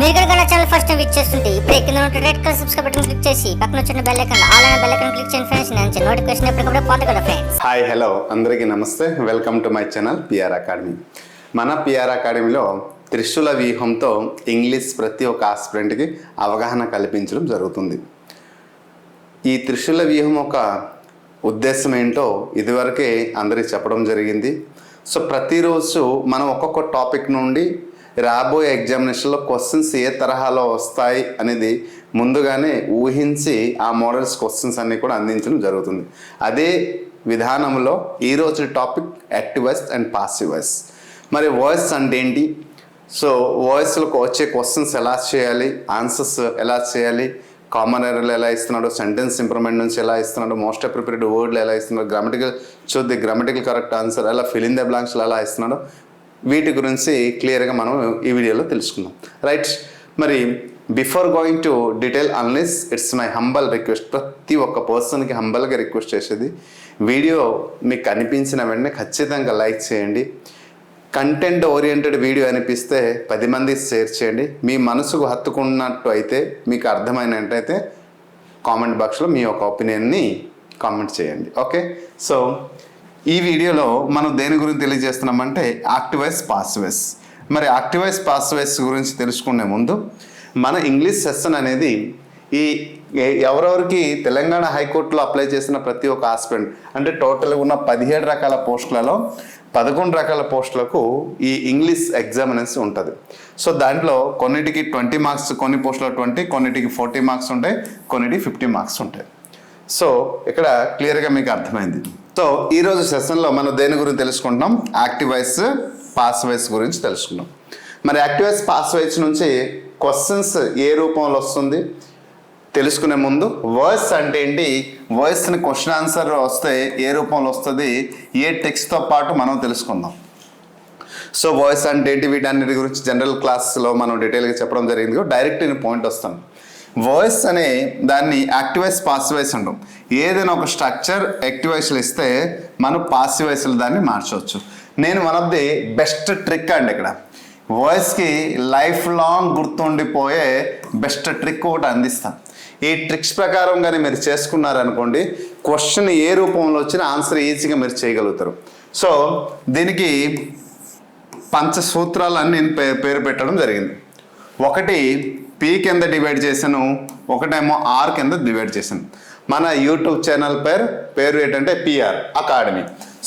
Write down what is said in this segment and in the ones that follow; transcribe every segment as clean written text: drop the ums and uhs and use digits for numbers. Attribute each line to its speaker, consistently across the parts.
Speaker 1: మీరు కనుక నా ఛానల్ ఫస్ట్ టైం విజిట్ చేస్తుంటే ఇప్పుడు కింద ఉన్న red colour subscribe button click చేసి పక్కన వచ్చిన బెల్ ఐకాన్ ఆల్ అనే బెల్ ఐకాన్ క్లిక్ చేయండి ఫ్రెండ్స్. నేను నోటిఫికేషన్ ఎప్పటికప్పుడు పొందగలరు ఫ్రెండ్స్.
Speaker 2: హాయ్ హలో అందరికీ నమస్తే, welcome to my channel PR academy. మన పిఆర్ అకాడమీలో త్రిశూల వ్యూహంతో ఇంగ్లీష్ ప్రతి ఒక్క ఆస్పిరెంట్కి అవగాహన కల్పించడం జరుగుతుంది. ఈ త్రిశూల వ్యూహం ఒక ఉద్దేశం ఏంటో ఇదివరకే అందరికీ చెప్పడం జరిగింది. సో ప్రతిరోజు మనం ఒక్కొక్క టాపిక్ నుండి రాబోయే ఎగ్జామినేషన్లో క్వశ్చన్స్ ఏ తరహాలో వస్తాయి అనేది ముందుగానే ఊహించి ఆ మోడల్స్ క్వశ్చన్స్ అన్నీ కూడా అందించడం జరుగుతుంది. అదే విధానంలో ఈరోజు topic active voice and passive voice. మరి వాయిస్ అంటే ఏంటి, సో వాయిస్లోకి వచ్చే క్వశ్చన్స్ ఎలా చేయాలి, ఆన్సర్స్ ఎలా చేయాలి, కామన్ ఎర్రర్లు ఎలా ఇస్తున్నాడు, సెంటెన్స్ ఇంప్రూవ్మెంట్ నుంచి ఎలా ఇస్తున్నాడు, మోస్ట్ అప్రోప్రియేట్ వర్డ్లు ఎలా ఇస్తున్నాడు, గ్రామటికల్ కరెక్ట్ ఆన్సర్ ఎలా ఫిల్ ఇన్ ద బ్లాంక్స్లో ఎలా ఇస్తున్నాడు, వీటి గురించి క్లియర్గా మనం ఈ వీడియోలో తెలుసుకుందాం. రైట్, మరి before going to detail analysis it's my humble request. ప్రతి ఒక్క పర్సన్కి హంబల్గా రిక్వెస్ట్ చేసేది, వీడియో మీకు అనిపించిన వెంటనే ఖచ్చితంగా లైక్ చేయండి. కంటెంట్ ఓరియంటెడ్ వీడియో అనిపిస్తే 10 మందికి షేర్ చేయండి. మీ మనసుకు హత్తుకున్నట్టు అయితే, మీకు అర్థమైనట్టయితే కామెంట్ బాక్స్లో మీ యొక్క ఒపీనియన్ని కామెంట్ చేయండి. ఓకే, సో ఈ వీడియోలో మనం దేని గురించి తెలియజేస్తున్నామంటే యాక్టివ్ వాయిస్, పాసివ్ వాయిస్. మరి యాక్టివ్ వాయిస్, పాసివ్ వాయిస్ గురించి తెలుసుకునే ముందు మన ఇంగ్లీష్ సెషన్ అనేది ఈ ఎవరెవరికి తెలంగాణ హైకోర్టులో అప్లై చేసిన ప్రతి ఒక్క ఆస్పిరెంట్, అంటే టోటల్గా ఉన్న 17 రకాల పోస్టులలో 11 రకాల పోస్టులకు ఈ ఇంగ్లీష్ ఎగ్జామ్ అనేది ఉంటుంది. సో దాంట్లో కొన్నిటికి 20 మార్క్స్, కొన్ని పోస్టులో 20, కొన్నిటికి 40 మార్క్స్ ఉంటాయి, కొన్నిటికి 50 మార్క్స్ ఉంటాయి. సో ఇక్కడ క్లియర్గా మీకు అర్థమైంది. సో ఈరోజు సెషన్లో మనం దేని గురించి తెలుసుకుంటున్నాం, యాక్టివ్ వాయిస్, పాసివ్ వాయిస్ గురించి తెలుసుకుంటాం. మరి యాక్టివ్ వాయిస్, పాసివ్ వాయిస్ నుంచి క్వశ్చన్స్ ఏ రూపంలో వస్తుంది తెలుసుకునే ముందు వాయిస్ అంటే ఏంటి, వాయిస్ని క్వశ్చన్ ఆన్సర్ వస్తే ఏ రూపంలో వస్తుంది, ఏ టెక్స్ట్తో పాటు మనం తెలుసుకుందాం. సో వాయిస్ అంటే ఏంటి, వీటన్నిటి గురించి జనరల్ క్లాస్లో మనం డీటెయిల్గా చెప్పడం జరిగింది. డైరెక్ట్ నేను పాయింట్ వస్తాను. వాయిస్ అనే దాన్ని యాక్టివ్ వాయిస్, పాసివ్ వాయిస్ అంటాం. ఏదైనా ఒక స్ట్రక్చర్ యాక్టివ్ వాయిస్లో ఇస్తే మనం పాసివ్ వాయిస్లో దాన్ని మార్చవచ్చు. నేను one of the best trick అండి ఇక్కడ వాయిస్కి లైఫ్ లాంగ్ గుర్తుండిపోయే బెస్ట్ ట్రిక్ ఒకటి అందిస్తాను. ఈ ట్రిక్స్ ప్రకారం కానీ మీరు చేసుకున్నారనుకోండి, క్వశ్చన్ ఏ రూపంలో వచ్చినా ఆన్సర్ ఈజీగా మీరు చేయగలుగుతారు. సో దీనికి పంచసూత్రాలని నేను పేరు పెట్టడం జరిగింది. ఒకటి పి కింద డివైడ్ చేశాను, ఒకటేమో ఆర్ కింద డివైడ్ చేశాను. మన యూట్యూబ్ ఛానల్ పేరు ఏంటంటే పిఆర్ అకాడమీ.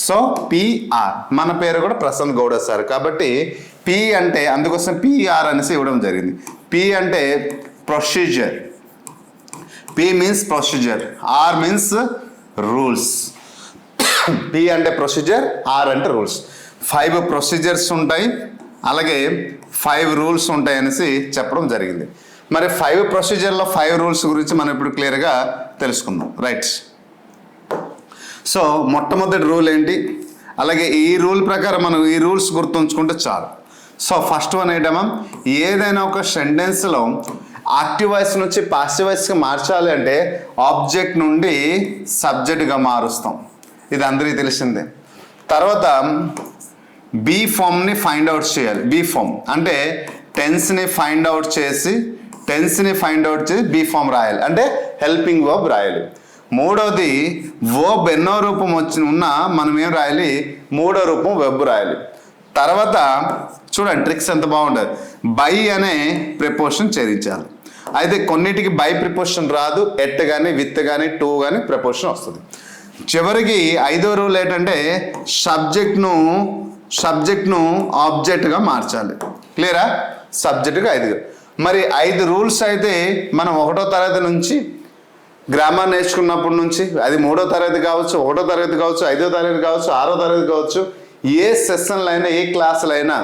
Speaker 2: సో పిఆర్, మన పేరు కూడా ప్రశాంత్ గౌడ సార్ కాబట్టి పి అంటే అందుకోసం పిఆర్ అనేసి ఇవ్వడం జరిగింది. పి అంటే procedure, P means procedure, R means rules. P అంటే ప్రొసీజర్, ఆర్ అంటే రూల్స్. 5 ప్రొసీజర్స్ ఉంటాయి, అలాగే 5 రూల్స్ ఉంటాయి అనేసి చెప్పడం జరిగింది. మరి 5 ప్రొసీజర్లో 5 రూల్స్ గురించి మనం ఇప్పుడు క్లియర్గా తెలుసుకుందాం. రైట్, సో మొట్టమొదటి రూల్ ఏంటి, అలాగే ఈ రూల్ ప్రకారం మనం ఈ రూల్స్ గుర్తుంచుకుంటే చాలు. సో ఫస్ట్ వన్ ఏంటమ్మా, ఏదైనా ఒక సెంటెన్స్లో యాక్టివ్ వాయిస్ నుంచి పాసివ్ వాయిస్కి మార్చాలి అంటే ఆబ్జెక్ట్ నుండి సబ్జెక్ట్గా మారుస్తాం. ఇది అందరికీ తెలిసిందే. తర్వాత బీ ఫామ్ని ఫైండ్ అవుట్ చేయాలి. బీ ఫామ్ అంటే టెన్స్ని ఫైండ్ అవుట్ చేసి బీ ఫామ్ రాయాలి, అంటే హెల్పింగ్ వర్బ్ రాయాలి. మూడవది వర్బ్ ఎన్నో రూపం ఉన్నా మనం ఏం రాయాలి, 3వ రూపం వెబ్ రాయాలి. తర్వాత చూడండి ట్రిక్స్ ఎంత బాగుంటుంది, బై అనే ప్రిపోజిషన్ చేర్చాలి. అయితే కొన్నిటికి బై ప్రిపోజిషన్ రాదు, ఎట్ కానీ, విత్ కానీ, టు కానీ ప్రిపోజిషన్ వస్తుంది. చివరికి 5వ రూల్ ఏంటంటే సబ్జెక్ట్ను ఆబ్జెక్ట్గా మార్చాలి. క్లియరా, సబ్జెక్ట్గా 5. మరి 5 రూల్స్ అయితే మనం 1వ తరగతి నుంచి గ్రామర్ నేర్చుకున్నప్పటి నుంచి, అది 3వ తరగతి కావచ్చు, 1వ తరగతి కావచ్చు, 5వ తరగతి కావచ్చు, 6వ తరగతి కావచ్చు, ఏ సెషన్లో అయినా, ఏ క్లాసులో అయినా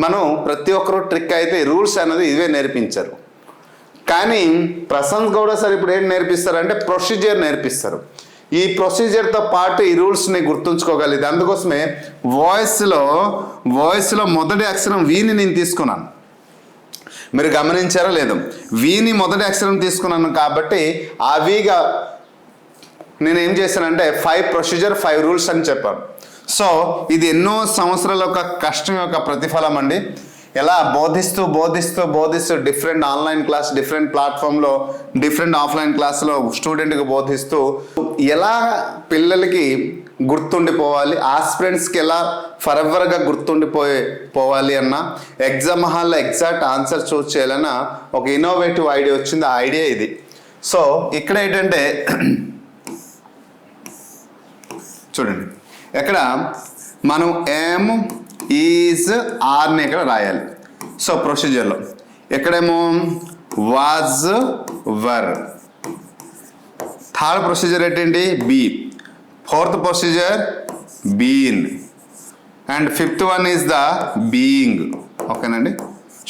Speaker 2: మనం ప్రతి ఒక్కరు ట్రిక్ అయితే రూల్స్ అనేది ఇవే నేర్పించారు. కానీ ప్రశాంత్ గౌడ సార్ ఇప్పుడు ఏం నేర్పిస్తారంటే ప్రొసీజర్ నేర్పిస్తారు. ఈ ప్రొసీజర్తో పాటు ఈ రూల్స్ని గుర్తుంచుకోగలిగితే, అందుకోసమే వాయిస్లో మొదటి అక్షరం వీని నేను తీసుకున్నాను. మీరు గమనించారో లేదో, వీని మొదటి అక్షరం తీసుకున్నాను కాబట్టి అవిగా నేను ఏం చేశానంటే 5 ప్రొసీజర్ 5 రూల్స్ అని చెప్పాను. సో ఇది ఎన్నో సంవత్సరాల యొక్క కష్టం యొక్క ప్రతిఫలం అండి. ఎలా బోధిస్తూ డిఫరెంట్ ఆన్లైన్ క్లాస్, డిఫరెంట్ ప్లాట్ఫామ్లో, డిఫరెంట్ ఆఫ్లైన్ క్లాస్లో స్టూడెంట్కి బోధిస్తూ ఎలా పిల్లలకి గుర్తుండిపోవాలి, ఆస్పిరెంట్స్కి ఎలా ఫరెవర్గా పోవాలి అన్న, ఎగ్జామ్ హాల్లో ఎగ్జాక్ట్ ఆన్సర్ చూస్ చేయాలన్న ఒక ఇన్నోవేటివ్ ఐడియా వచ్చింది. ఆ ఐడియా ఇది. సో ఇక్కడ ఏంటంటే చూడండి, ఇక్కడ మనం ఏం ఈజ్ ఆర్ని ఇక్కడ రాయాలి. సో ప్రొసీజర్లో ఎక్కడేమో వాజ్ వర్, థర్డ్ ప్రొసీజర్ ఏంటండి be, fourth procedure been, and fifth one is the being. ఓకేనండి.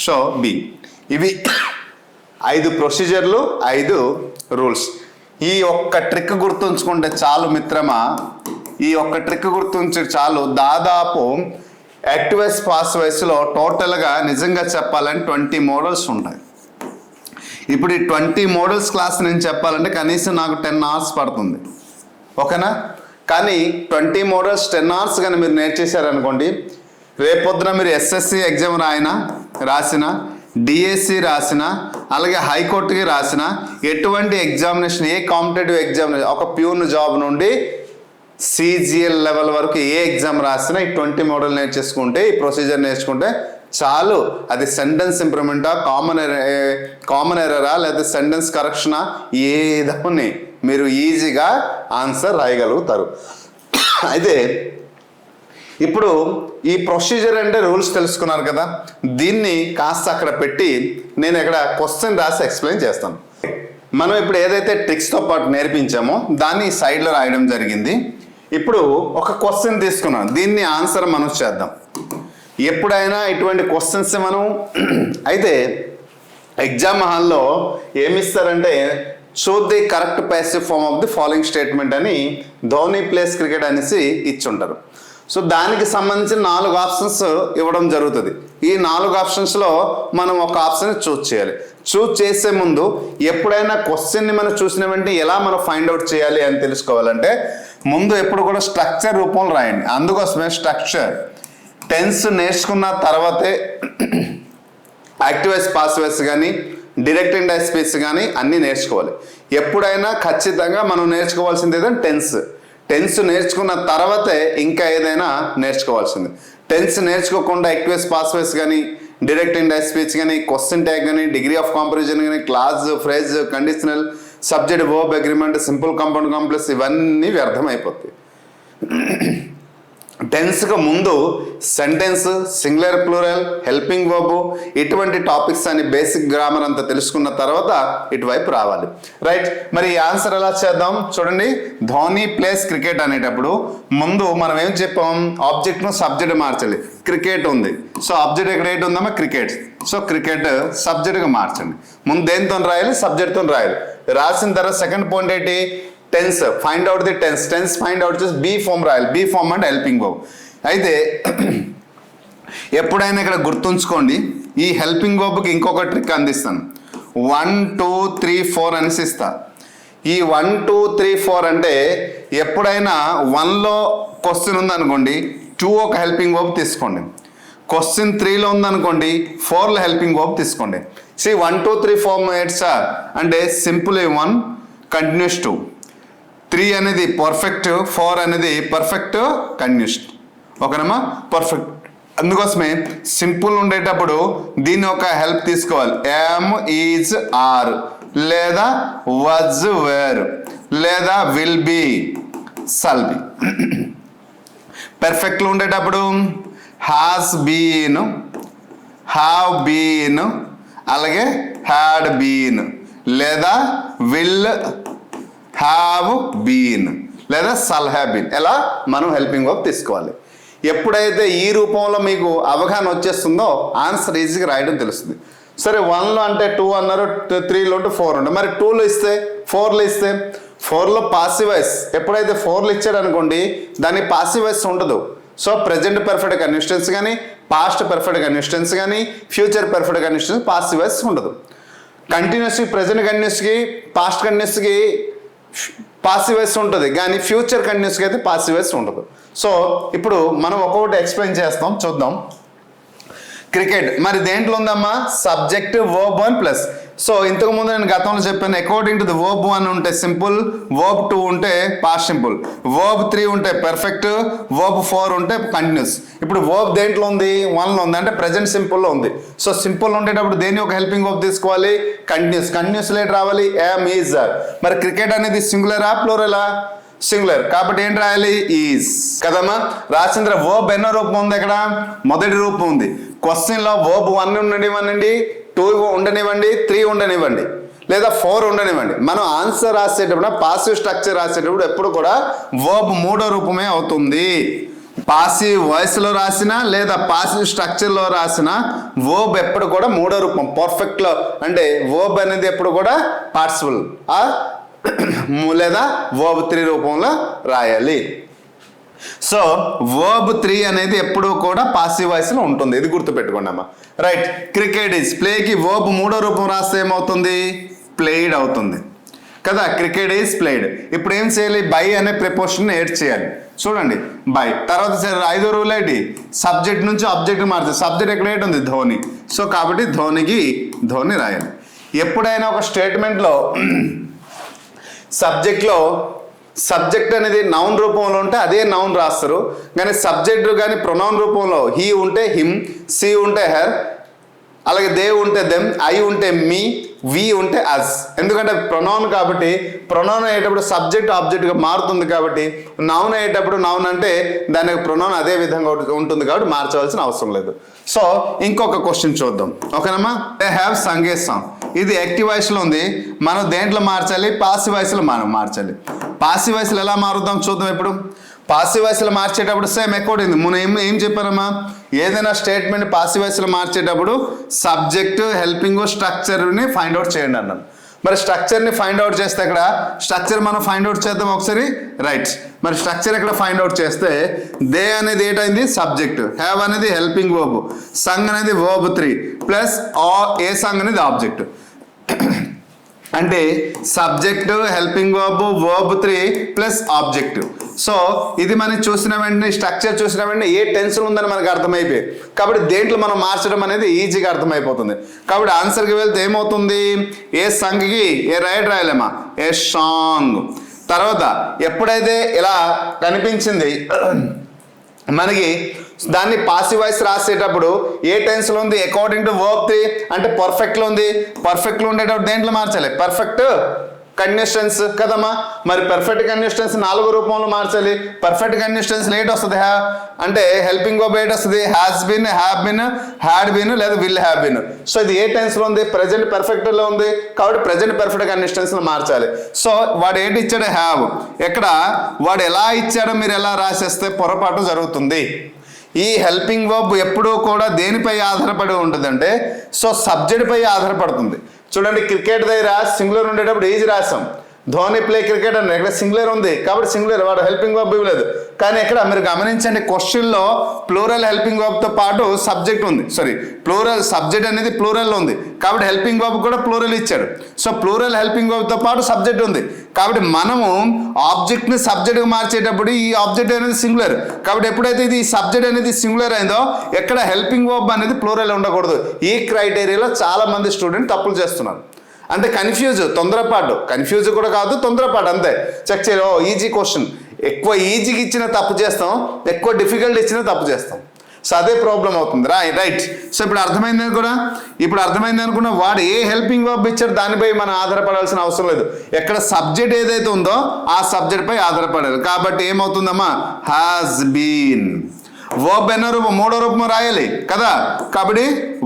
Speaker 2: సో బీ, ఇవి 5 ప్రొసీజర్లు, 5 రూల్స్. ఈ ఒక్క ట్రిక్ గుర్తుంచుకుంటే చాలు మిత్రమా, ఈ ఒక్క ట్రిక్ గుర్తుంచి చాలు. దాదాపు యాక్టివ్ వాయిస్ పాసివ్ వాయిస్లో టోటల్గా నిజంగా చెప్పాలంటే 20 మోడల్స్ ఉంటాయి. ఇప్పుడు ఈ 20 మోడల్స్ క్లాస్ నేను చెప్పాలంటే కనీసం నాకు 10 hours పడుతుంది. ఓకేనా? కానీ 20 మోడల్స్ 10 hours కానీ మీరు నేర్చేశారనుకోండి, రేపొద్దున మీరు ఎస్ఎస్సి ఎగ్జామ్ రాసిన, డిఎస్సి రాసిన, అలాగే హైకోర్టుకి రాసిన, ఎటువంటి ఎగ్జామినేషన్, ఏ కాంపిటేటివ్ ఎగ్జామినేషన్, ఒక ప్యూన్ జాబ్ నుండి సిజిఎల్ లెవెల్ వరకు ఏ ఎగ్జామ్ రాసినా ఈ 20 మోడల్ నేర్చేసుకుంటే, ఈ ప్రొసీజర్ నేర్చుకుంటే చాలు. అది సెంటెన్స్ ఇంప్రూవ్మెంటా, కామన్ ఎర్రరా, లేదా సెంటెన్స్ కరెక్షనా, ఏదోని మీరు ఈజీగా ఆన్సర్ రాయగలుగుతారు. అయితే ఇప్పుడు ఈ ప్రొసీజర్ అంటే రూల్స్ తెలుసుకున్నారు కదా, దీన్ని కాస్త అక్కడ పెట్టి నేను ఇక్కడ క్వశ్చన్ రాసి ఎక్స్ప్లెయిన్ చేస్తాను. మనం ఇప్పుడు ఏదైతే ట్రిక్స్తో పాటు నేర్పించామో దాన్ని సైడ్లో రాయడం జరిగింది. ఇప్పుడు ఒక క్వశ్చన్ తీసుకున్నాం, దీన్ని ఆన్సర్ మనం చేద్దాం. ఎప్పుడైనా ఇటువంటి క్వశ్చన్స్ మనం అయితే ఎగ్జామ్ హాల్లో ఏమిస్తారంటే choose the correct passive form of the following statement అని ధోని ప్లేస్ క్రికెట్ అనేసి ఇచ్చుంటారు. సో దానికి సంబంధించిన 4 ఆప్షన్స్ ఇవ్వడం జరుగుతుంది. ఈ 4 ఆప్షన్స్లో మనం ఒక ఆప్షన్ చూస్ చేయాలి. చూస్ చేసే ముందు ఎప్పుడైనా క్వశ్చన్ని మనం చూసిన వెంటనే ఎలా మనం ఫైండ్ అవుట్ చేయాలి అని తెలుసుకోవాలంటే ముందు ఎప్పుడు కూడా స్ట్రక్చర్ రూపంలో రాయండి. అందుకోసమే స్ట్రక్చర్ టెన్స్ నేర్చుకున్న తర్వాతే యాక్టివ్ వాయిస్ పాసివ్ వాయిస్ కానీ డైరెక్ట్ ఇండైరెక్ట్ స్పీచ్ కానీ అన్నీ నేర్చుకోవాలి. ఎప్పుడైనా ఖచ్చితంగా మనం నేర్చుకోవాల్సింది ఏదైనా టెన్స్ నేర్చుకున్న తర్వాతే ఇంకా ఏదైనా నేర్చుకోవాల్సింది. టెన్స్ నేర్చుకోకుండా యాక్టివ్ వాయిస్ పాసివ్ వాయిస్ కానీ డైరెక్ట్ ఇండైరెక్ట్ స్పీచ్ కానీ క్వశ్చన్ ట్యాగ్ కానీ డిగ్రీ ఆఫ్ కాంపరిజన్ కానీ clause, phrase, conditional, subject, verb, agreement, simple, compound, complex ఇవన్నీ వ్యర్థమైపోతాయి. టెన్స్కి ముందు sentence, singular, plural, helping verb ఇటువంటి టాపిక్స్ అని బేసిక్ గ్రామర్ అంతా తెలుసుకున్న తర్వాత ఇటువైపు రావాలి. రైట్, మరి ఈ ఆన్సర్ ఎలా చేద్దాం చూడండి. ధోని ప్లేస్ క్రికెట్ అనేటప్పుడు ముందు మనం ఏం చెప్పాం, ఆబ్జెక్ట్ను సబ్జెక్ట్ మార్చాలి. క్రికెట్ ఉంది, సో ఆబ్జెక్ట్ ఎక్కడ ఏంటి ఉందమ్మా క్రికెట్, సో క్రికెట్ సబ్జెక్ట్గా మార్చండి. ముందు దేనితో రాయాలి, సబ్జెక్ట్తో రాయాలి. రాసిన తర్వాత సెకండ్ పాయింట్ ఏంటి, tense, find out the tense find out చేసి బీ ఫామ్ రాయాలి. బీ ఫామ్ అంటే హెల్పింగ్ వర్బ్. అయితే ఎప్పుడైనా ఇక్కడ గుర్తుంచుకోండి, ఈ హెల్పింగ్ వర్బ్కి ఇంకొక ట్రిక్ అందిస్తాను. 1 2 3 4 అనేసి ఇస్తా. ఈ 1 2 3 4 అంటే ఎప్పుడైనా 1లో క్వశ్చన్ ఉందనుకోండి 2 ఒక హెల్పింగ్ వర్బ్ తీసుకోండి. క్వశ్చన్ 3లో ఉందనుకోండి 4లో హెల్పింగ్ వర్బ్ తీసుకోండి. 1 2 3 4 మినిట్స్ అంటే సింపుల్ 1 కంటిన్యూస్ 2, 3 అనేది పర్ఫెక్ట్, 4 అనేది పర్ఫెక్ట్ కంటిన్యూస్. ఓకేనమ్మా, పర్ఫెక్ట్. అందుకోసమే సింపుల్ ఉండేటప్పుడు దీన్ని ఒక హెల్ప్ తీసుకోవాలి. యామ్, ఈజ్, ఆర్, లేదా వాజ్, వేర్, లేదా విల్ బి, షల్ బి. పర్ఫెక్ట్లో ఉండేటప్పుడు హ్యాస్ బీన్, హ్యావ్ బీన్, అలాగే హ్యాడ్ బీన్, లేదా విల్ హ్యావ్ బీన్, లేదా షల్ హ్యావ్ బీన్. ఎలా మనం హెల్పింగ్ వర్బ్ తీసుకోవాలి. ఎప్పుడైతే ఈ రూపంలో మీకు అవగాహన వచ్చేస్తుందో ఆన్సర్ ఈజీగా రాయడం తెలుస్తుంది. సరే 1లో అంటే 2 అన్నారు, 3లో అంటే 4 ఉంటుంది. మరి 2లో ఇస్తే 4లో ఇస్తే 4లో పాసివ్ వాయిస్ ఎప్పుడైతే 4లో ఇచ్చాడు అనుకోండి దాని పాసివ్ వాయిస్ ఉండదు. సో ప్రెజెంట్ పర్ఫెక్ట్ కండిషన్స్ కానీ పాస్ట్ పర్ఫెక్ట్ కండిషన్స్ కానీ future perfect conditions passive voice ఉండదు. కంటిన్యూస్కి ప్రెజెంట్ కంటిన్యూస్కి పాస్ట్ కంటిన్యూస్కి పాసివ్ వాయిస్ ఉంటుంది, కానీ ఫ్యూచర్ కంటిన్యూస్కి అయితే పాసివ్ వాయిస్ ఉండదు. సో ఇప్పుడు మనం ఒక్కొక్కటి ఎక్స్ప్లెయిన్ చేస్తాం, చూద్దాం. క్రికెట్ మరి దేంట్లో ఉందమ్మా సబ్జెక్ట్ వర్బ్ 1 ప్లస్. సో ఇంతకు ముందు నేను గతంలో చెప్పాను అకార్డింగ్ టు ది వర్బ్ 1 ఉంటే సింపుల్, వర్బ్ 2 ఉంటే పాస్ట్ సింపుల్, వర్బ్ 3 ఉంటే పర్ఫెక్ట్, వర్బ్ 4 ఉంటే కంటిన్యూస్. ఇప్పుడు వర్బ్ దేంట్లో ఉంది 1లో ఉంది అంటే ప్రెజెంట్ సింపుల్లో ఉంది. సో సింపుల్ ఉండేటప్పుడు దేని ఒక హెల్పింగ్ వర్బ్ తీసుకోవాలి కంటిన్యూస్, కంటిన్యూస్ లేట్ రావాలి యామ్ ఈజ్. మరి క్రికెట్ అనేది సింగులరా ప్లూరలా సింగులర్ కాబట్టి ఏంటి రాయాలి ఈజ్ కదమ్మా. రాసింద్ర వర్బ్ ఎన్నో రూపం ఉంది ఇక్కడ మొదటి రూపం ఉంది. క్వశ్చన్లో వర్బ్ 1 ఉండనివ్వండి, 2 ఉండనివ్వండి, 3 ఉండనివ్వండి లేదా 4 ఉండనివ్వండి, మనం ఆన్సర్ రాసేటప్పుడు పాసివ్ స్ట్రక్చర్ రాసేటప్పుడు ఎప్పుడు కూడా వర్బ్ 3వ రూపమే అవుతుంది. పాసివ్ వాయిస్లో రాసినా లేదా పాసివ్ స్ట్రక్చర్లో రాసిన వర్బ్ ఎప్పుడు కూడా 3వ రూపం పర్ఫెక్ట్లో అంటే వర్బ్ అనేది ఎప్పుడు కూడా పార్టిసిపుల్ లేదా వర్బ్ 3 రూపంలో రాయాలి. సో వర్బ్ 3 అనేది ఎప్పుడూ కూడా పాసివ్ వాయిస్లో ఉంటుంది, ఇది గుర్తుపెట్టుకోండి అమ్మా. రైట్ క్రికెట్ ఈజ్ ప్లేకి వర్బ్ 3వ రూపం రాస్తే ఏమవుతుంది ప్లేడ్ అవుతుంది కదా. Cricket is played. ఇప్పుడు ఏం చేయాలి బై అనే ప్రిపోజిషన్ యాడ్ చేయాలి. చూడండి బై తర్వాత 5వ రూల్ ఏంటి సబ్జెక్ట్ నుంచి ఆబ్జెక్ట్ మారుతుంది. సబ్జెక్ట్ ఎక్కడ ఏంటి ఉంది ధోని. సో కాబట్టి ధోనికి ధోని రాయాలి. ఎప్పుడైనా ఒక స్టేట్మెంట్లో సబ్జెక్ట్ అనేది నౌన్ రూపంలో ఉంటే అదే నౌన్ రాస్తారు, కానీ సబ్జెక్ట్ కానీ ప్రొనౌన్ రూపంలో హీ ఉంటే హిమ్, సి ఉంటే హెర్, అలాగే దే ఉంటే దెమ్, ఐ ఉంటే మీ, వి ఉంటే అస్. ఎందుకంటే ప్రొనౌన్ కాబట్టి ప్రొనౌన్ అయ్యేటప్పుడు సబ్జెక్ట్ ఆబ్జెక్ట్గా మారుతుంది కాబట్టి నౌన్ అయ్యేటప్పుడు నౌన్ అంటే దానికి ప్రొనౌన్ అదే విధంగా ఉంటుంది కాబట్టి మార్చవలసిన అవసరం లేదు. సో ఇంకొక క్వశ్చన్ చూద్దాం ఓకేనమ్మా. They have Sung A song ఇది యాక్టివ్ వాయిస్లో ఉంది, మనం దేంట్లో మార్చాలి పాసివ్ వాయిస్లో మనం మార్చాలి. పాసివ్ వాయిస్లో ఎలా మారుద్దాం చూద్దాం. ఇప్పుడు పాసివ్ వాయిస్లో మార్చేటప్పుడు సేమ్ అకార్డింగ్ మనం ఏం చెప్పారమ్మా ఏదైనా స్టేట్మెంట్ పాసివ్ వాయిస్లో మార్చేటప్పుడు సబ్జెక్ట్ హెల్పింగ్ స్ట్రక్చర్ని ఫైండ్ అవుట్ చేయండి అన్నాను. మరి స్ట్రక్చర్ని ఫైండ్ అవుట్ చేస్తే ఇక్కడ స్ట్రక్చర్ మనం ఫైండ్ అవుట్ చేద్దాం ఒకసారి. రైట్ మరి స్ట్రక్చర్ ఇక్కడ ఫైండ్ అవుట్ చేస్తే దే అనేది ఏంటైంది సబ్జెక్ట్, హ్యావ్ అనేది హెల్పింగ్ వర్బ్, సంగ్ అనేది వర్బ్ 3 ప్లస్ ఏ సంగ్ అనేది ఆబ్జెక్ట్. అంటే subject helping verb verb 3 plus object. So ఇది మనం చూసిన వెంటనే స్ట్రక్చర్ చూసిన వెంటనే ఏ టెన్షన్ ఉందని మనకు అర్థమైపోయి కాబట్టి దేంట్లో మనం మార్చడం అనేది ఈజీగా అర్థమైపోతుంది. కాబట్టి ఆన్సర్కి వెళ్తే ఏమవుతుంది ఏ సంగ్కి ఏ రైట్ రాయలేమా ఏ సాంగ్. తర్వాత ఎప్పుడైతే ఇలా కనిపించింది మనకి దాన్ని పాసివ్ వాయిస్ రాసేటప్పుడు ఏ టెన్స్లో ఉంది అకార్డింగ్ టు వర్బ్ 3 అంటే పర్ఫెక్ట్లో ఉంది. పర్ఫెక్ట్లో ఉండేటప్పుడు దేంట్లో మార్చాలి పర్ఫెక్ట్ కంటిన్యూస్ టెన్స్ కదమ్మా. మరి పర్ఫెక్ట్ కంటిన్యూస్ టెన్స్ 4వ రూపంలో మార్చాలి. పర్ఫెక్ట్ కంటిన్యూస్ టెన్స్ లేట్ వస్తుంది హ్యావ్ అంటే హెల్పింగ్ వర్బ్ ఏంటి వస్తుంది has been, have been, had been లేదా విల్ హ్యావ్ బీన్. సో ఇది ఏ టెన్స్లో ఉంది ప్రెజెంట్ పర్ఫెక్ట్లో ఉంది కాబట్టి ప్రెజెంట్ పర్ఫెక్ట్ కంటిన్యూస్ టెన్స్లో మార్చాలి. సో వాడు ఏంటి ఇచ్చాడు హ్యావ్, ఎక్కడ వాడు ఎలా ఇచ్చాడో మీరు ఎలా రాసేస్తే పొరపాటు జరుగుతుంది. ఈ హెల్పింగ్ వర్బ్ ఎప్పుడూ కూడా దేనిపై ఆధారపడి ఉంటుందంటే సో సబ్జెక్ట్ పై ఆధారపడుతుంది. చూడండి క్రికెట్ దగ్గర సింగులర్ ఉండేటప్పుడు ఈజీ రాసాం, ధోని ప్లే క్రికెట్ అని ఇక్కడ సింగులర్ ఉంది కాబట్టి సింగులర్ వాడు హెల్పింగ్ వర్బ్ ఇవ్వలేదు. కానీ ఇక్కడ మీరు గమనించండి క్వశ్చన్లో ప్లూరల్ హెల్పింగ్ వర్బ్తో పాటు సబ్జెక్ట్ ఉంది, ప్లూరల్ సబ్జెక్ట్ అనేది ప్లూరల్లో ఉంది కాబట్టి హెల్పింగ్ వర్బ్ కూడా ప్లూరల్ ఇచ్చాడు. సో ప్లూరల్ హెల్పింగ్ వర్బ్తో పాటు సబ్జెక్ట్ ఉంది కాబట్టి మనము ఆబ్జెక్ట్ని సబ్జెక్ట్గా మార్చేటప్పుడు ఈ ఆబ్జెక్ట్ అనేది సింగులర్ కాబట్టి ఎప్పుడైతే ఇది సబ్జెక్ట్ అనేది సింగులర్ అయిందో ఎక్కడ హెల్పింగ్ వర్బ్ అనేది ప్లూరల్ ఉండకూడదు. ఈ క్రైటీరియాలో చాలా మంది స్టూడెంట్ తప్పులు చేస్తున్నారు. అంటే తొందరపాటు కన్ఫ్యూజ్ కూడా కాదు తొందరపాటు అంతే. చెక్ చేయాలి ఈజీ క్వశ్చన్ ఎక్కువ ఈజీకి ఇచ్చిన తప్పు చేస్తాం, ఎక్కువ డిఫికల్ట్ ఇచ్చిన తప్పు చేస్తాం. సో అదే ప్రాబ్లం అవుతుంది రైట్. సో ఇప్పుడు అర్థమైంది అనుకున్నా వాడు ఏ హెల్పింగ్ వర్బ్ ఇచ్చాడు దానిపై మనం ఆధారపడాల్సిన అవసరం లేదు. ఎక్కడ సబ్జెక్ట్ ఏదైతే ఉందో ఆ సబ్జెక్ట్ పై ఆధారపడాలి కాబట్టి ఏమవుతుందమ్మా హ్యాస్ బీన్. వర్బ్ ఎన్నో రూపం 3వ రూపం రాయాలి కదా కాబట్టి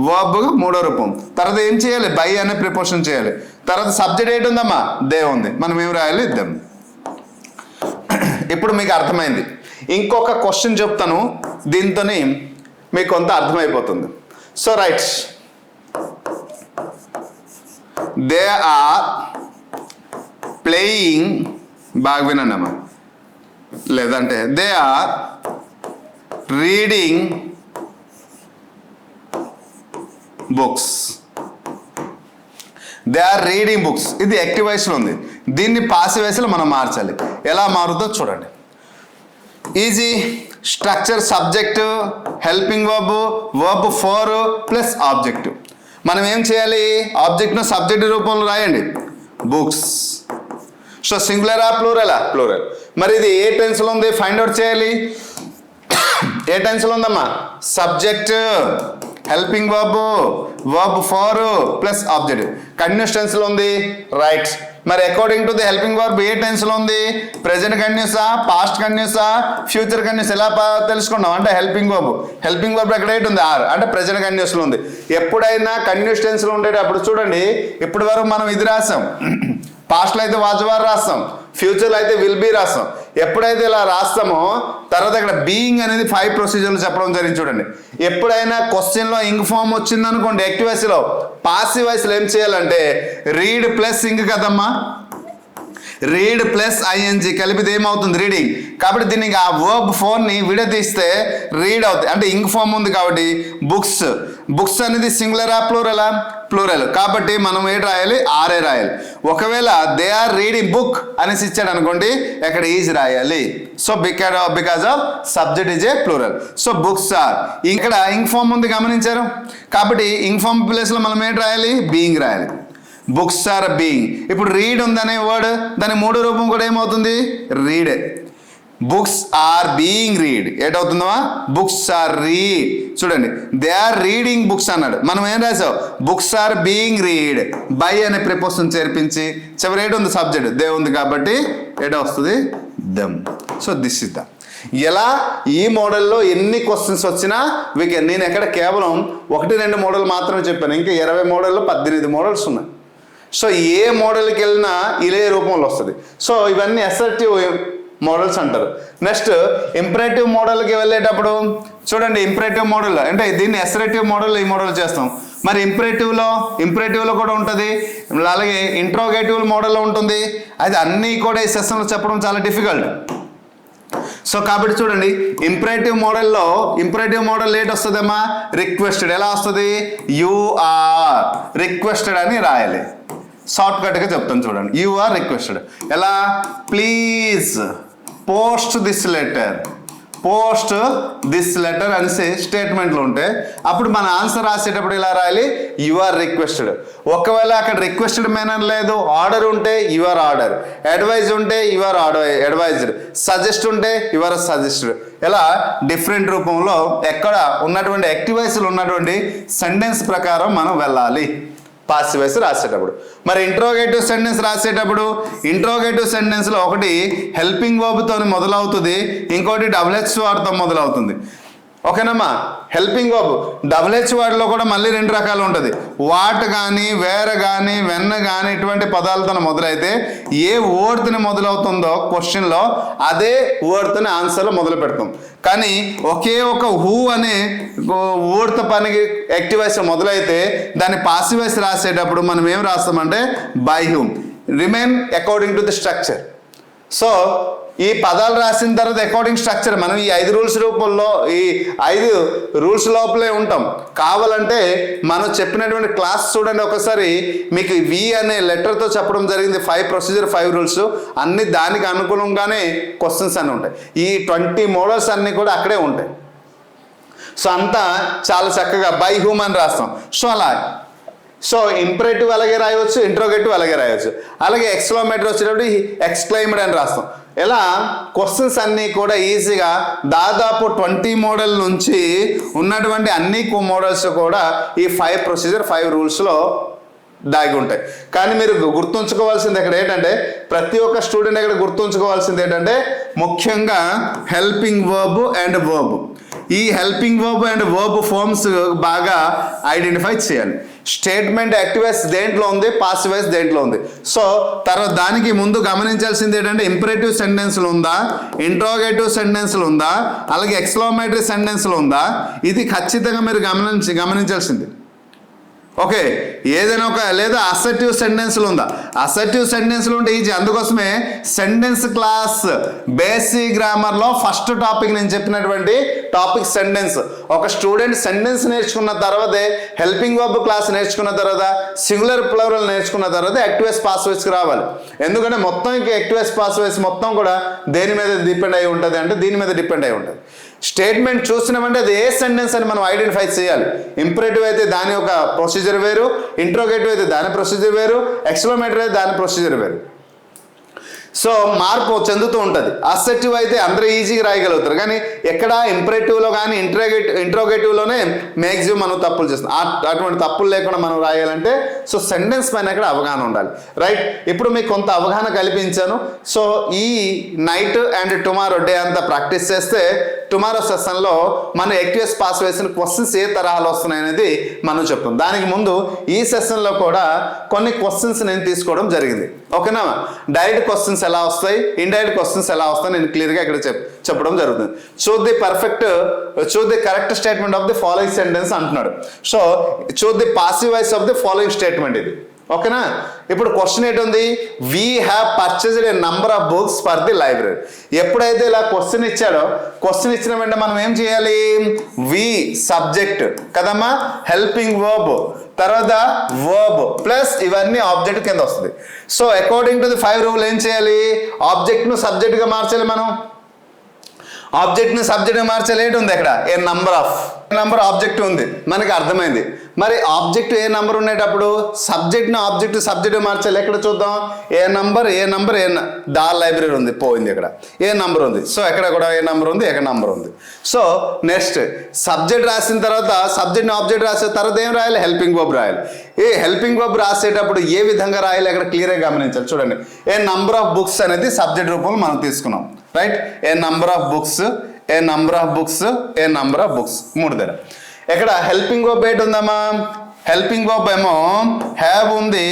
Speaker 2: వర్బ్ 3వ రూపం. తర్వాత ఏం చేయాలి బై అనే ప్రిపోజిషన్ చేయాలి. తర్వాత సబ్జెక్ట్ ఏంటి ఉందమ్మా దే ఉంది, మనం ఏం రాయాలి దెమ్. ఇప్పుడు మీకు అర్థమైంది. ఇంకొక క్వశ్చన్ చెప్తాను దీంతో మీకు కొంత అర్థమైపోతుంది. So right they are playing బాగా వినండి అమ్మా లేదంటే they are reading books. They are reading books ఇది యాక్టివ్ వాయిస్లో ఉంది, దీన్ని పాసివ్ వాయిస్లో మనం మార్చాలి. ఎలా మారుతుందో చూడండి easy. Structure subject, helping verb, verb four plus objective. మనం ఏం చేయాలి? ఆబ్జెక్ట్ను సబ్జెక్ట్ రూపంలో రాయండి, బుక్స్. సో సింగులరా ప్లూరలా? ప్లూరల్. మరి ఇది ఏ టెన్స్లో ఉంది ఫైండ్ అవుట్ చేయాలి. ఏ టెన్స్లో ఉందమ్మా? Subject, helping verb, verb four plus objective. Continuous టెన్స్లో ఉంది, రైట్. మరి according to the helping verb ఏ టెన్స్లో ఉంది? ప్రెజెంట్ కంటిన్యూసా, పాస్ట్ కంటిన్యూసా, ఫ్యూచర్ కంటిన్యూస్ ఎలా తెలుసుకున్నాం అంటే హెల్పింగ్ వర్బ్ ఎక్కడ ఏంటి ఉంది? ఆర్ అంటే ప్రెజెంట్ కంటిన్యూస్లో ఉంది. ఎప్పుడైనా కంటిన్యూస్ టెన్స్లో ఉండేటప్పుడు చూడండి, ఇప్పటి వరకు మనం ఇది రాసాం, పాస్ట్లో అయితే వాజ్ వర్ రాస్తాం, ఫ్యూచర్లో అయితే విల్ బీ రాస్తాం. ఎప్పుడైతే ఇలా రాస్తామో తర్వాత ఇక్కడ బీయింగ్ అనేది 5 ప్రొసీజర్లు చెప్పడం జరిగింది. చూడండి, ఎప్పుడైనా క్వశ్చన్లో ఇంగ్ ఫామ్ వచ్చింది అనుకోండి, యాక్టివ్ వాయిస్లో, పాసివ్ వాయిస్లో ఏం చేయాలంటే రీడ్ ప్లస్ ఇంగ్ కదమ్మా, రీడ్ ప్లస్ ఐఎన్జి కలిపితే ఏమవుతుంది? రీడింగ్. కాబట్టి దీనికి ఆ వర్బ్ ఫోర్ని విడదీస్తే రీడ్ అవుతుంది, అంటే ఇంగ్ ఫామ్ ఉంది కాబట్టి బుక్స్. బుక్స్ అనేది సింగులరా ప్లూరలా? ప్లూరల్. కాబట్టి మనం ఏంటి రాయాలి? ఆర్ఏ రాయాలి. ఒకవేళ దే ఆర్ రీడింగ్ బుక్ అనేసి ఇచ్చాడు అనుకోండి, ఎక్కడ ఈజ్ రాయాలి. So because of subject is a plural. So books are. ఇక్కడ ఇంగ్ ఫామ్ ఉంది గమనించారు, కాబట్టి ఇంగ్ ఫామ్ ప్లేస్లో మనం ఏంటి రాయాలి? బీయింగ్ రాయాలి. Books are being. ఇప్పుడు రీడ్ ఉందనే వర్డ్, దాని మూడో రూపం కూడా ఏమవుతుంది? Read. Books are being read. ఏటవుతుందా? Books are read. చూడండి, దే ఆర్ రీడింగ్ బుక్స్ అన్నాడు, మనం ఏం రాసావు? Books are being read. By అనే ప్రిపోజిషన్ చేర్పించి చివరి ఏడు ఉంది? సబ్జెక్ట్ దే ఉంది కాబట్టి ఏట వస్తుంది? Them. So this is the. ఎలా ఈ మోడల్లో ఎన్ని క్వశ్చన్స్ వచ్చినా నేను ఎక్కడ కేవలం 1-2 మోడల్ మాత్రమే చెప్పాను, ఇంకా 20 మోడల్లో 18 మోడల్స్ ఉన్నాయి. సో ఏ మోడల్కి వెళ్ళినా ఇదే రూపంలో వస్తుంది. సో ఇవన్నీ అసర్టివ్ మోడల్స్ అంటారు. నెక్స్ట్ ఇంపరేటివ్ మోడల్కి వెళ్ళేటప్పుడు చూడండి, ఇంపరేటివ్ మోడల్ అంటే దీన్ని అసర్టివ్ మోడల్, ఈ మోడల్ చేస్తాం. మరి ఇంపరేటివ్లో కూడా ఉంటుంది, అలాగే ఇంట్రోగేటివ్ మోడల్లో ఉంటుంది. అది అన్నీ కూడా ఈ సెషన్లో చెప్పడం చాలా డిఫికల్ట్. సో కాబట్టి చూడండి, ఇంపరేటివ్ మోడల్ లేట్ వస్తుందమ్మా? రిక్వెస్టెడ్. ఎలా వస్తుంది? యు ఆర్ రిక్వెస్టెడ్ అని రాయాలి. షార్ట్ కట్గా చెప్తాను చూడండి, యు ఆర్ రిక్వెస్టెడ్. ఎలా? ప్లీజ్ పోస్ట్ దిస్ లెటర్ అనేసి స్టేట్మెంట్లో ఉంటే అప్పుడు మన ఆన్సర్ రాసేటప్పుడు ఇలా రాయాలి, యు ఆర్ రిక్వెస్టెడ్. ఒకవేళ అక్కడ రిక్వెస్టెడ్ మేనర్ లేదు, ఆర్డర్ ఉంటే యు ఆర్ ఆర్డర్, అడ్వైజ్ ఉంటే యు ఆర్ అడ్వైజ్డ్, సజెస్ట్ ఉంటే యు ఆర్ సజెస్టెడ్. ఇలా డిఫరెంట్ రూపంలో ఎక్కడ ఉన్నటువంటి యాక్టివ్ వాయిస్లో ఉన్నటువంటి సెంటెన్స్ ప్రకారం మనం వెళ్ళాలి పాసివ్ వాయిస్ రాసేటప్పుడు. మరి ఇంట్రోగేటివ్ సెంటెన్స్ రాసేటప్పుడు ఇంట్రోగేటివ్ సెంటెన్స్లో ఒకటి హెల్పింగ్ వర్బ్తో మొదలవుతుంది, ఇంకోటి డబుల్హెచ్ వర్డ్తో మొదలవుతుంది. ఓకేనమ్మా? హెల్పింగ్ వర్బ్ డబుల్హెచ్ వర్డ్లో కూడా మళ్ళీ 2 రకాలు ఉంటుంది. వాట్ కానీ, వేర్ కానీ, వెన్ కానీ ఇటువంటి పదాలతో మొదలైతే ఏ వర్డ్తో మొదలవుతుందో క్వశ్చన్లో అదే వర్డ్తో ఆన్సర్లో మొదలు పెడతాం. కానీ ఒకే ఒక హూ అనే వర్డ్తో పనికి యాక్టివ్ వాయిస్ మొదలైతే దాన్ని పాసివ్ వాయిస్ రాసేటప్పుడు మనం ఏం రాస్తామంటే by whom, remain according to the structure. So ఈ పదాలు రాసిన తర్వాత అకార్డింగ్ స్ట్రక్చర్ మనం ఈ 5 రూల్స్ రూపంలో ఈ 5 రూల్స్ లోపలే ఉంటాం. కావాలంటే మనం చెప్పినటువంటి క్లాస్ చూడండి ఒకసారి, మీకు వి అనే లెటర్తో చెప్పడం జరిగింది. 5 ప్రొసీజర్ 5 రూల్స్ అన్ని దానికి అనుగుణంగానే క్వశ్చన్స్ అన్నీ ఉంటాయి. ఈ 20 మోడల్స్ అన్నీ కూడా అక్కడే ఉంటాయి. సో అంతా చాలా చక్కగా బై హూమ్ అని రాస్తాం. సో ఇంపరేటివ్ అలాగే రాయవచ్చు, ఇంట్రోగేటివ్ అలాగే రాయవచ్చు. అలాగే ఎక్స్క్లమేటరీ వచ్చేటప్పుడు ఎక్స్క్లైమ్డ్ అని రాస్తాం. ఇలా క్వశ్చన్స్ అన్నీ కూడా ఈజీగా దాదాపు 20 మోడల్ నుంచి ఉన్నటువంటి అన్ని మోడల్స్ కూడా ఈ 5 ప్రొసీజర్ 5 రూల్స్లో దాగి ఉంటాయి. కానీ మీరు గుర్తుంచుకోవాల్సింది ఇక్కడ ఏంటంటే, ప్రతి ఒక్క స్టూడెంట్ ఇక్కడ గుర్తుంచుకోవాల్సింది ఏంటంటే ముఖ్యంగా హెల్పింగ్ వర్బ్ అండ్ వర్బ్. ఈ helping verb and verb forms బాగా ఐడెంటిఫై చేయాలి. స్టేట్మెంట్ యాక్టివ్ వాయిస్ దేంట్లో ఉంది, పాసివ్ వాయిస్ దేంట్లో ఉంది. సో తర్వాత దానికి ముందు గమనించాల్సింది ఏంటంటే ఇంపరేటివ్ సెంటెన్స్లు ఉందా, ఇంట్రోగేటివ్ సెంటెన్స్లు ఉందా, అలాగే ఎక్స్క్లమేటరీ సెంటెన్స్లు ఉందా, ఇది ఖచ్చితంగా మీరు గమనించాల్సింది. ఓకే, ఏదైనా ఒక లేదా అసర్టివ్ సెంటెన్స్లు ఉందా? అసర్టివ్ సెంటెన్స్లు ఉంటే ఈజీ. అందుకోసమే సెంటెన్స్ క్లాస్ బేసిక్ గ్రామర్లో ఫస్ట్ టాపిక్ నేను చెప్పినటువంటి టాపిక్ సెంటెన్స్. ఒక స్టూడెంట్ సెంటెన్స్ నేర్చుకున్న తర్వాతే హెల్పింగ్ వర్బ్ క్లాస్ నేర్చుకున్న తర్వాత సింగులర్ ప్లూరల్ నేర్చుకున్న తర్వాత యాక్టివ్ వాయిస్ పాసివ్ వాయిస్కి రావాలి. ఎందుకంటే మొత్తం ఇంకా యాక్టివ్ వాయిస్ పాసివ్ వాయిస్ మొత్తం కూడా దేని మీద డిపెండ్ అయి ఉంటుంది అంటే దీని మీద డిపెండ్ అయి ఉంటుంది. స్టేట్మెంట్ చూసినామంటే అది ఏ సెంటెన్స్ అని మనం ఐడెంటిఫై చేయాలి. ఇంపరేటివ్ అయితే దాని యొక్క ప్రొసీజర్ వేరు, ఇంట్రోగేటివ్ అయితే దాని ప్రొసీజర్ వేరు, ఎక్స్క్లమేటరీ అయితే దాని ప్రొసీజర్ వేరు. సో మార్పు చెందుతూ ఉంటుంది. అసెర్టివ్ అయితే అందరూ ఈజీగా రాయగలుగుతారు, కానీ ఎక్కడ ఇంపరేటివ్లో కానీ ఇంట్రోగేటివ్లోనే మ్యాక్సిమం మనం తప్పులు చేస్తాం. అటువంటి తప్పులు లేకుండా మనం రాయాలంటే సో సెంటెన్స్ పైన ఇక్కడ అవగాహన ఉండాలి. రైట్, ఇప్పుడు మీకు కొంత అవగాహన కల్పించాను. సో ఈ నైట్ అండ్ టుమారో డే అంతా ప్రాక్టీస్ చేస్తే టుమారో సెషన్లో మన ఎక్యూఎస్ పాస్ వేసిన క్వశ్చన్స్ ఏ తరహాలో వస్తున్నాయి అనేది మనం చెప్తాం. దానికి ముందు ఈ సెషన్లో కూడా కొన్ని క్వశ్చన్స్ నేను తీసుకోవడం జరిగింది. ఓకేనా, డైరెక్ట్ క్వశ్చన్స్ ఎలా వస్తాయి, ఇండైరెక్ట్ క్వశ్చన్స్ ఎలా వస్తాయి నేను క్లియర్గా ఇక్కడ చెప్పడం జరుగుతుంది. Choose the correct statement of the following sentence అంటున్నాడు. So choose the passive voice of the following statement ఇది. ఓకేనా, ఇప్పుడు క్వశ్చన్ ఏంటుంది, we have purchased a number of books for the library. ఎప్పుడైతే ఇలా క్వశ్చన్ ఇచ్చాడో, క్వశ్చన్ ఇచ్చిన వెంటనే మనం ఏం చేయాలి, వి సబ్జెక్ట్ కదమ్మా, హెల్పింగ్ వర్బ్, తర్వాత వర్బ్ ప్లస్ ఇవన్నీ ఆబ్జెక్ట్ కింద వస్తుంది. So according to the 5 rule ఏం చేయాలి, ఆబ్జెక్ట్ను సబ్జెక్ట్గా మార్చాలి. మనం ఆబ్జెక్ట్ని సబ్జెక్ట్గా మార్చాలి. ఏంటి ఉంది అక్కడ, ఏ నంబర్ ఆబ్జెక్ట్ ఉంది, మనకి అర్థమైంది. మరి ఆబ్జెక్ట్ ఏ నంబర్ ఉండేటప్పుడు సబ్జెక్ట్ని ఆబ్జెక్ట్ సబ్జెక్ట్ మార్చాలి. ఎక్కడ చూద్దాం, ఏ నంబర్ దా లైబ్రరీ ఉంది, పోయింది. ఇక్కడ ఏ నంబర్ ఉంది, సో ఎక్కడ కూడా ఏ నంబర్ ఉంది, ఎక్కడ నంబర్ ఉంది. సో నెక్స్ట్ సబ్జెక్ట్ రాసిన తర్వాత సబ్జెక్ట్ని ఆబ్జెక్ట్ రాసిన తర్వాత ఏం రాయాలి, హెల్పింగ్ వర్బ్ రాయాలి. ఏ హెల్పింగ్ వర్బ్ రాసేటప్పుడు ఏ విధంగా రాయాలి అక్కడ క్లియర్గా గమనించాలి. చూడండి, ఏ నంబర్ ఆఫ్ బుక్స్ అనేది సబ్జెక్ట్ రూపంలో మనం తీసుకున్నాం. Right, A number of books, A number of books, A number of books, 3 దగ్గర. ఎక్కడ హెల్పింగ్ వర్బ్ ఏంటి ఉందమ్మా, హెల్పింగ్ వర్బ్ ఏమో హ్యావ్ ఉంది,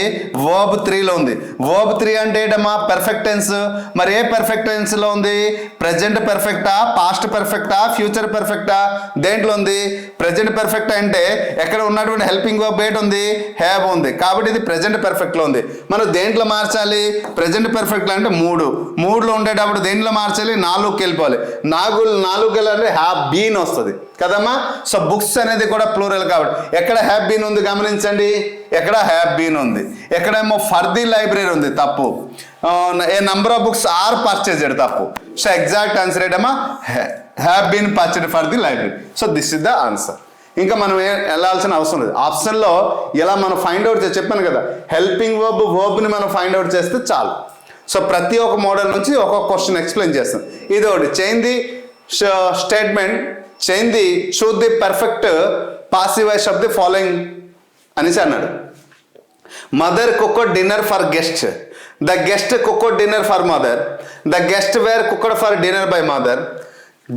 Speaker 2: వర్బ్ 3లో ఉంది. వర్బ్ 3 అంటే ఏంటమ్మా, పెర్ఫెక్ట్ టెన్స్. మరి ఏ పెర్ఫెక్ట్ టెన్స్లో ఉంది, ప్రెజెంట్ పెర్ఫెక్టా, పాస్ట్ పెర్ఫెక్టా, ఫ్యూచర్ పెర్ఫెక్టా, దేంట్లో ఉంది, ప్రెజెంట్ పెర్ఫెక్ట్ అంటే ఎక్కడ ఉన్నటువంటి హెల్పింగ్ వర్బ్ ఏంటి ఉంది, హ్యావ్ ఉంది, కాబట్టి ఇది ప్రెజెంట్ పెర్ఫెక్ట్లో ఉంది. మనం దేంట్లో మార్చాలి, ప్రెజెంట్ పెర్ఫెక్ట్ అంటే 3లో ఉండేటప్పుడు దేంట్లో మార్చాలి, 4కి వెళ్ళిపోవాలి. 4కి వెళ్ళాలంటే హ్యావ్ బీన్ వస్తుంది కదమ్మా. సో బుక్స్ అనేది కూడా ప్లూరల్ కాబట్టి ఎక్కడ హ్యావ్ బీన్ ఉంది గమనించండి, ఎక్కడ హ్యావ్ బీన్ ఉంది, ఎక్కడేమో ఫర్ ది లైబ్రరీ ఉంది, తప్పు. A number of books are purchased, తప్పు. సో ఎగ్జాక్ట్ ఆన్సర్ ఏంటమ్మా, have been purchased for the library. So this is the answer. ఇంకా మనం వెళ్ళాల్సిన అవసరం లేదు. ఆప్షన్లో ఎలా మనం ఫైండ్ అవుట్ చెప్పాను కదా, హెల్పింగ్ వర్బ్ని మనం ఫైండ్ అవుట్ చేస్తే చాలు. సో ప్రతి ఒక్క మోడల్ నుంచి ఒక్కొక్క క్వశ్చన్ ఎక్స్ప్లెయిన్ చేస్తాం. ఇది ఒకటి, change the statement, change the choose the perfect passive voice of the following అనేసి అన్నాడు. Mother cooked dinner for guest, the guest cooked dinner for mother, the guest were cooked for dinner by mother,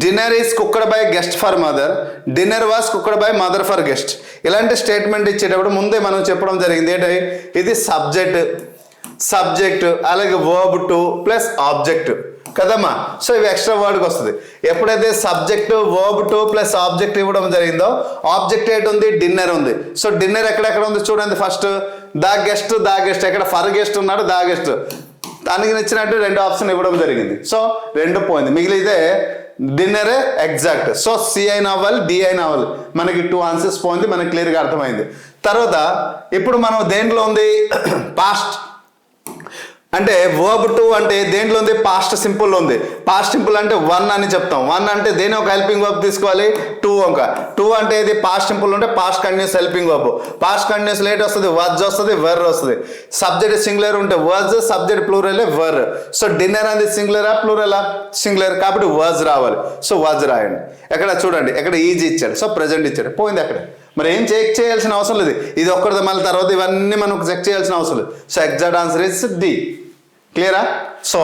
Speaker 2: dinner is cooked by guest for mother, dinner was cooked by mother for guest. ఇలాంటి statement ఇచ్చేటప్పుడు ముందే మనం చెప్పడం జరిగింది ఏంటి, ఇది subject అలాగే verb 2 plus object కదమ్మా. సో ఇవి ఎక్స్ట్రా వర్డ్కి వస్తుంది. ఎప్పుడైతే సబ్జెక్ట్ వర్బ్ 2 ప్లస్ ఆబ్జెక్ట్ ఇవ్వడం జరిగిందో, ఆబ్జెక్ట్ ఏంటి ఉంది, డిన్నర్ ఉంది. సో డిన్నర్ ఎక్కడెక్కడ ఉంది చూడండి. ఫస్ట్ ద గెస్ట్ ఎక్కడ ఫర్ గెస్ట్ ఉన్నాడు, ద గెస్ట్, దానికి నచ్చినట్టు 2 ఆప్షన్ ఇవ్వడం జరిగింది. సో 2 పోయింది, మిగిలితే డిన్నరే ఎగ్జాక్ట్. సో సి అయినా అవ్వాలి, డి అయినా అవ్వాలి, మనకి 2 ఆన్సర్స్ పోయింది, మనకి క్లియర్గా అర్థమైంది. తర్వాత ఇప్పుడు మనం దేంట్లో ఉంది, పాస్ట్ అంటే వర్బ్ 2 అంటే దేంట్లో ఉంది, పాస్ట్ సింపుల్ ఉంది. పాస్ట్ సింపుల్ అంటే 1 అని చెప్తాం. 1 అంటే దేని ఒక హెల్పింగ్ వర్బ్ తీసుకోవాలి, 2 అంటే ఇది పాస్ట్ సింపుల్ ఉంటే past continuous helping verb. Past continuous late వస్తుంది, వర్జ్ వస్తుంది, వెర్ వస్తుంది. సబ్జెక్ట్ సింగులర్ ఉంటే వర్జ్, సబ్జెక్ట్ ప్లూరల్ వర్. సో డిన్నర్ అనేది సింగులరా ప్లూరలా, సింగులర్ కాబట్టి వర్జ్ రావాలి. సో వర్జ్ రాయండి. ఎక్కడ చూడండి, ఎక్కడ ఈజీ ఇచ్చాడు, సో ప్రెజెంట్ ఇచ్చాడు, పోయింది అక్కడ. మరి ఏం చెక్ చేయాల్సిన అవసరం లేదు, ఇది ఒక్కరిది, మళ్ళీ తర్వాత ఇవన్నీ మనం చెక్ చేయాల్సిన అవసరం లేదు. So exact answer is D. క్లియరా? సో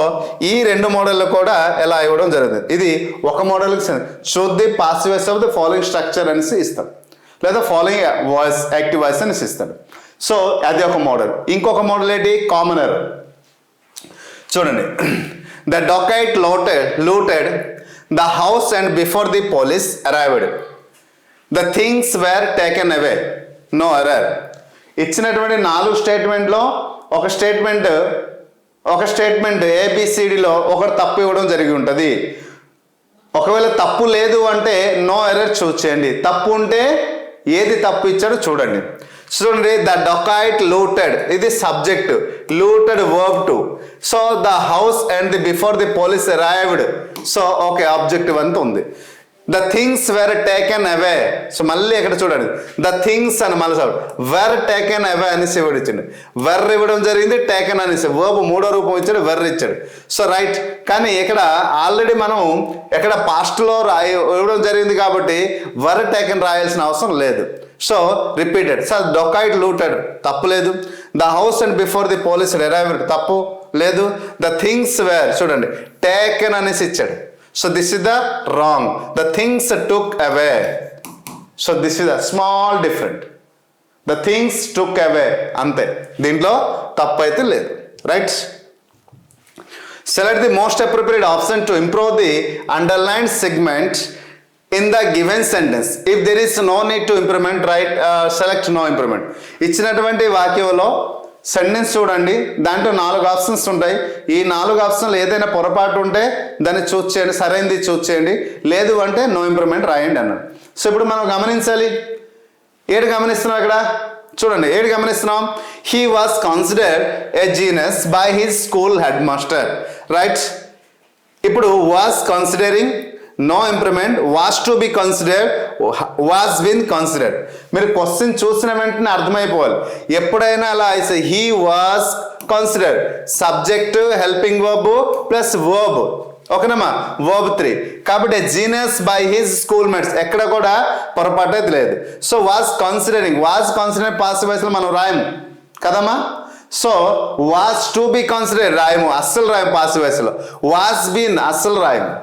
Speaker 2: ఈ 2 మోడల్లో కూడా ఎలా ఇవ్వడం జరుగుతుంది. ఇది ఒక మోడల్కి choose the passive voice of the following structure అనేసి ఇస్తాడు, లేదా ఫాలోయింగ్ వాయిస్ యాక్టివ్ వాయిస్ అనేసి ఇస్తాడు. సో అది ఒక మోడల్. ఇంకొక మోడల్ ఏంటి, కామన్ ఎర్రర్. చూడండి, the dacoit looted the house and before the police arrived, the things were taken away, no error. ఇచ్చినటువంటి 4 స్టేట్మెంట్లో ఒక స్టేట్మెంట్ ఏబిసిడిలో ఒకటి తప్పు ఇవ్వడం జరిగి ఉంటుంది. ఒకవేళ తప్పు లేదు అంటే నో ఎర్రర్ చూస్ చేయండి, తప్పు ఉంటే ఏది తప్పు ఇచ్చాడో చూడండి. ద డొకైట్ లూటెడ్, ఇది subject, looted verb 2. So the house and the before the police arrived, so okay objective అంతా ఉంది. The things were taken away. So మళ్ళీ ఇక్కడ చూడండి, ద థింగ్స్ అని మళ్ళీ వేర్ టేకెన్ అవే అనేసి ఇవ్వడు ఇచ్చిండు. వెర్ ఇవ్వడం జరిగింది, టేకెన్ అనేసి వర్బ్ మూడో రూపం ఇచ్చాడు, వెర్ ఇచ్చాడు. So right. కానీ ఇక్కడ ఆల్రెడీ మనం ఇక్కడ పాస్ట్లో ఇవ్వడం జరిగింది కాబట్టి వెర్ టేకెన్ రాయాల్సిన అవసరం లేదు. So repeated. సార్ డొకాయిడ్ లూటెడ్ తప్పు లేదు. The house and before the police arrived తప్పు లేదు. ద థింగ్స్ వేర్ చూడండి టేకెన్ అనేసి ఇచ్చాడు. So this is the wrong. The things took away. So this is a small different. The things took away. అంతే, దీంట్లో తప్పు అయితే లేదు. Right. Select the most appropriate option to improve the underlined segment in the given sentence. If there is no need to improvement, right, select no improvement. ఇచ్చినటువంటి వాక్యంలో sentence చూడండి, దాంట్లో 4 options ఉంటాయి. ఈ 4 ఆప్షన్లు ఏదైనా పొరపాటు ఉంటే దాన్ని చూస్ చేయండి, సరైనది చూస్ చేయండి, లేదు అంటే నో ఇంప్రూవ్మెంట్ రాయండి అన్నాడు. సో ఇప్పుడు మనం గమనించాలి, ఏడు గమనిస్తున్నాం ఇక్కడ చూడండి, ఏడు గమనిస్తున్నాం. He was considered a genius by his school head master. Right. ఇప్పుడు was considering, no improvement, was to be considered, was been considered. మీరు క్వశ్చన్ చూసిన వెంటనే అర్థమైపోవాలి. ఎప్పుడైనా అలా అయితే he was considered, subject helping verb plus verb, ఓకేనమ్మా, verb 3. కాబట్టి genius by his school mates ఎక్కడ కూడా పొరపాటు అయితే లేదు. So was considering, was considering passive వాయిస్లో మనం రాయము కదమ్మా. So was to be considered రాయము, అస్సలు రాయము పాసివ్ వాయిస్లో. వాజ్ బిన్ అస్సలు రాయము.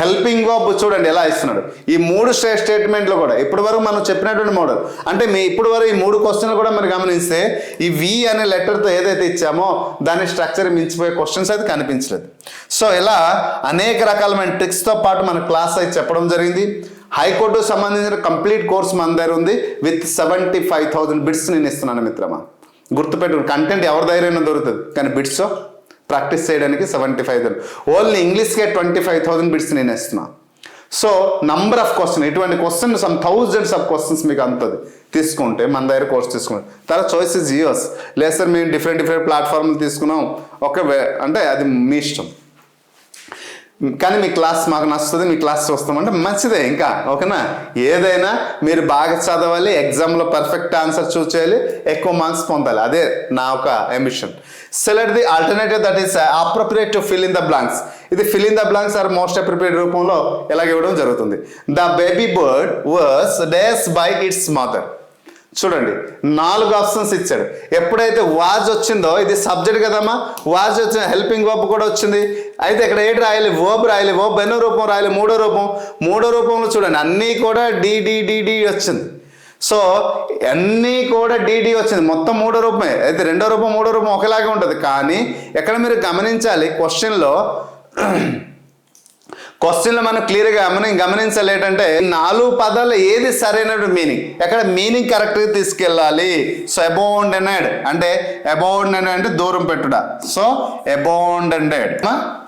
Speaker 2: హెల్పింగ్ వర్బ్ చూడండి ఎలా ఇస్తున్నాడు. ఈ 3 స్టేట్మెంట్లు కూడా ఇప్పటి వరకు మనం చెప్పినటువంటి మోడల్ అంటే ఇప్పటి వరకు ఈ 3 క్వశ్చన్లు కూడా మీరు గమనిస్తే ఈ వి అనే లెటర్తో ఏదైతే ఇచ్చామో దాని స్ట్రక్చర్ మించిపోయే క్వశ్చన్స్ అయితే కనిపించలేదు. సో ఇలా అనేక రకాలమైన ట్రిక్స్తో పాటు మన క్లాస్ అయితే చెప్పడం జరిగింది. హైకోర్టుకు సంబంధించిన కంప్లీట్ కోర్స్ మన దగ్గర ఉంది. విత్ 75,000 బిట్స్ నేను ఇస్తున్నాను మిత్రమా. గుర్తుపెట్టు, కంటెంట్ ఎవరి దగ్గరైనా దొరుకుతుంది, కానీ బిట్స్ ప్రాక్టీస్ చేయడానికి 75,000. ఓన్లీ ఇంగ్లీష్కే 25,000 బిట్స్ నేను ఇస్తున్నా. సో నంబర్ ఆఫ్ క్వశ్చన్, ఇటువంటి question some thousands of questions మీకు అంతది తీసుకుంటే మన దగ్గర కోర్స్ తీసుకుంటాం. తర్వాత చాయిస్ ఇస్ యూస్. లేదు సార్ మేము డిఫరెంట్ ప్లాట్ఫామ్లు తీసుకున్నాం, అంటే అది మీ ఇష్టం. కానీ మీ క్లాస్ మాకు నచ్చుతుంది, మీ క్లాస్ చూస్తామంటే మంచిదే ఇంకా, ఓకేనా. ఏదైనా మీరు బాగా చదవాలి, ఎగ్జామ్లో పర్ఫెక్ట్ ఆన్సర్ చూస్ చేయాలి, ఎక్కువ మార్క్స్ పొందాలి, అదే నా ఒక ambition. Select the alternative that is appropriate to fill in the blanks. ఇది fill in the blanks or most appropriate రూపంలో ఎలాగ ఇవ్వడం జరుగుతుంది. The baby bird was days by its mother. చూడండి 4 ఆప్షన్స్ ఇచ్చాడు. ఎప్పుడైతే వాజ్ వచ్చిందో ఇది సబ్జెక్ట్ కదమ్మా, వాజ్ వచ్చిన హెల్పింగ్ వర్బ్ కూడా వచ్చింది. అయితే ఇక్కడ ఏంటి రాయాలి, వర్బ్ రాయాలి. వర్బ్ ఎన్నో రూపం రాయాలి, మూడో రూపంలో చూడండి అన్నీ కూడా డి వచ్చింది. సో అన్నీ కూడా డి వచ్చింది, మొత్తం 3 రూపమే. అయితే 2వ రూపం 3వ రూపం ఒకలాగే ఉంటుంది. కానీ ఎక్కడ మీరు గమనించాలి, క్వశ్చన్లో మనం క్లియర్గా గమనించాలి ఏంటంటే 4 పదాలు ఏది సరైన మీనింగ్, ఎక్కడ మీనింగ్ కరెక్ట్గా తీసుకెళ్ళాలి. సో అబౌండెడ్ అంటే అబౌండెడ్ అంటే దూరం పెట్టుట. సో అబౌండెడ్,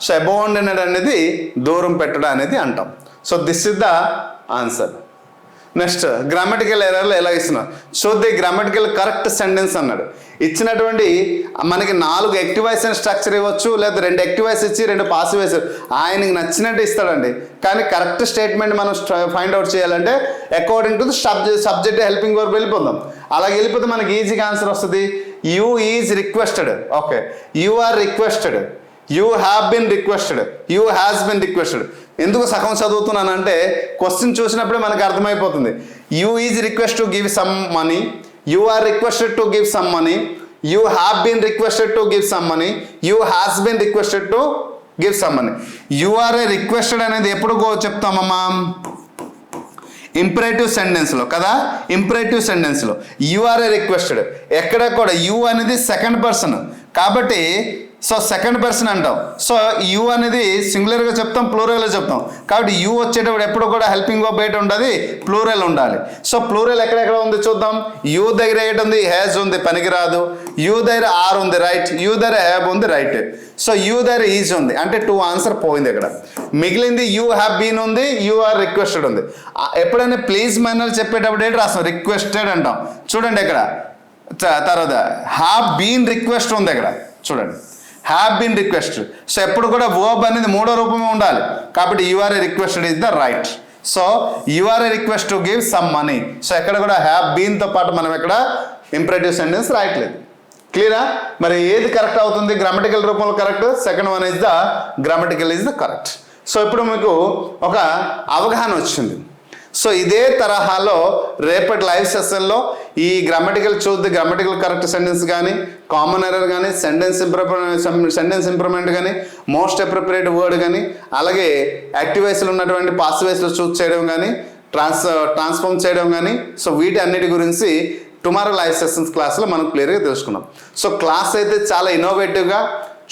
Speaker 2: సో అబౌండెడ్ అనేది దూరం పెట్టుట అనేది అంటాం. So this is the answer. Next grammatical ఎర్రర్లు ఎలా ఇస్తున్నారు. So the grammatical correct sentence అన్నాడు. ఇచ్చినటువంటి మనకి 4 యాక్టివ్ వాయిస్ అని స్ట్రక్చర్ ఇవ్వచ్చు, లేదా 2 యాక్టివ్ వాయిస్ ఇచ్చి 2 పాసివ్ వాయిస్ ఆయనకి నచ్చినట్టు ఇస్తాడండి. కానీ కరెక్ట్ స్టేట్మెంట్ మనం ఫైండ్ అవుట్ చేయాలంటే according to the subject helping verb వెళ్ళిపోదాం. అలాగే వెళ్ళిపోతే మనకి ఈజీగా ఆన్సర్ వస్తుంది. You is requested, okay. You are requested, you have been requested, you has been requested. ఎందుకు సగం చదువుతున్నానంటే క్వశ్చన్ చూసినప్పుడే మనకు అర్థమైపోతుంది. You is request to give some money, you are requested to give some money, you have been requested to give some money, you has been requested to give some money. You are a requested అనేది ఎప్పుడు చెప్తామమ్మా, imperative సెంటెన్స్లో కదా. Imperative సెంటెన్స్లో you are a requested, ఎక్కడ కూడా you అనేది second person కాబట్టి సో సెకండ్ పర్సన్ అంటాం. సో యూ అనేది సింగులర్గా చెప్తాం, ప్లూరల్గా చెప్తాం. కాబట్టి యూ వచ్చేటప్పుడు ఎప్పుడు కూడా హెల్పింగ్ వర్బ్ ఏంటి ఉంటుంది, ప్లూరల్ ఉండాలి. సో ప్లూరల్ ఎక్కడెక్కడ ఉంది చూద్దాం. యూ దగ్గర ఏంటి ఉంది, హ్యాజ్ ఉంది, పనికిరాదు. యూ దగ్గర ఆర్ ఉంది, రైట్. యూ దగ్గర హ్యావ్ ఉంది, రైట్. సో యూ దగ్గర ఈజ్ ఉంది, అంటే 2 ఆన్సర్ పోయింది ఇక్కడ. మిగిలింది యూ హ్యావ్ బీన్ ఉంది, యూ ఆర్ రిక్వెస్టెడ్ ఉంది. ఎప్పుడైనా ప్లీజ్ మైనర్ చెప్పేటప్పుడు ఏంటి రాస్తాం, రిక్వెస్టెడ్ అంటాం. చూడండి ఇక్కడ తర్వాత హ్యావ్ బీన్ రిక్వెస్ట్ ఉంది ఇక్కడ చూడండి, హ్యావ్ బీన్ రిక్వెస్టెడ్. సో ఎప్పుడు కూడా వర్బ్ అనేది 3వ రూపమే ఉండాలి. కాబట్టి you are a requested is the right. So you are request to give some money. So ఎక్కడ కూడా హ్యావ్ బీన్తో పాటు మనం ఎక్కడ ఇంపరేటివ్ సెంటెన్స్ రాయట్లేదు. క్లియరా? మరి ఏది కరెక్ట్ అవుతుంది? గ్రామటికల్ రూపంలో correct, second one is the grammatical is the correct. So ఇప్పుడు మీకు ఒక అవగాహన వచ్చింది. సో ఇదే తరహాలో రేపటి లైవ్ సెషన్లో ఈ గ్రామటికల్ చూద్ది, గ్రామటికల్ కరెక్ట్ సెంటెన్స్ కానీ, కామన్ ఎర్రర్ కానీ, సెంటెన్స్ ఇంప్రూవ్మెంట్ కానీ, మోస్ట్ అప్రోప్రియేట్ వర్డ్ కానీ, అలాగే యాక్టివ్ వాయిస్లో ఉన్నటువంటి పాసివ్ వాయిస్లో చూస్ చేయడం కానీ, ట్రాన్స్ఫార్మ్ చేయడం కానీ, సో వీటి అన్నిటి గురించి టుమారో లైవ్ సెషన్స్ క్లాస్లో మనం క్లియర్గా తెలుసుకున్నాం. సో క్లాస్ అయితే చాలా ఇన్నోవేటివ్గా